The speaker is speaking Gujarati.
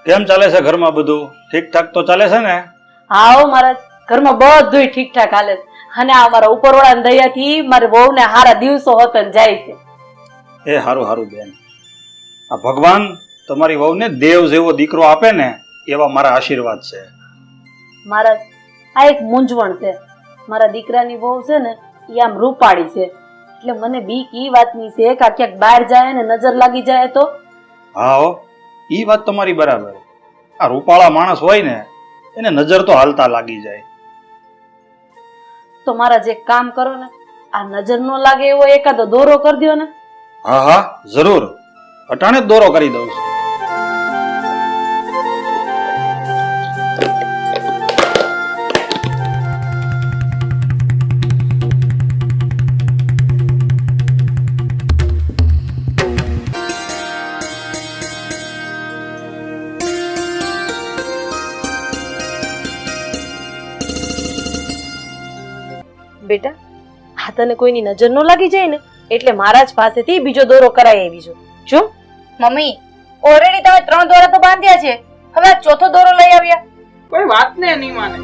કેમ ચાલે છે ઘરમાં બધું? ઠીકઠાક તો ચાલે છે ને? હા હો મહારાજ, ઘરમાં બધુંય ઠીકઠાક હાલે છે. અને આ મારા ઉપરવાળાની દયાથી મારી વહુને હારા દિવસો હોતન જાય છે. એ હારું હારું બેન. આ ભગવાન તમારી વહુને દેવ જેવો દીકરો આપે ને એવા મારા આશીર્વાદ છે. મહારાજ, આ એક મૂંઝવણ છે. મારા દીકરાની વહુ છે ને એ આમ રૂપાળી છે, એટલે મને બીક ઈ વાતની છે કે આ ક્યાંક બહાર જાય ને નજર લાગી જાય તો. હા હો, ઈ વાત તમારી બરાબર. આ રૂપાળા માણસ હોય ને એને નજર તો હાલતા લાગી જાય. તો મારા જે કામ કરો ને, આ નજર નો લાગે એવો એકાદો દોરો કરી દો ને. હા હા જરૂર, અટાણે જ દોરો કરી દઉં છું. બેટા, આ તને કોઈની નજર નો લાગી જાય ને એટલે મહારાજ પાસેથી બીજો દોરો કરાવી આવી છું. જો મમ્મી, ઓલરેડી તમે 3 દોરા તો બાંધ્યા છે, હવે આ ચોથો દોરો લઈ આવ્યા. કોઈ વાત ને નહીં માને.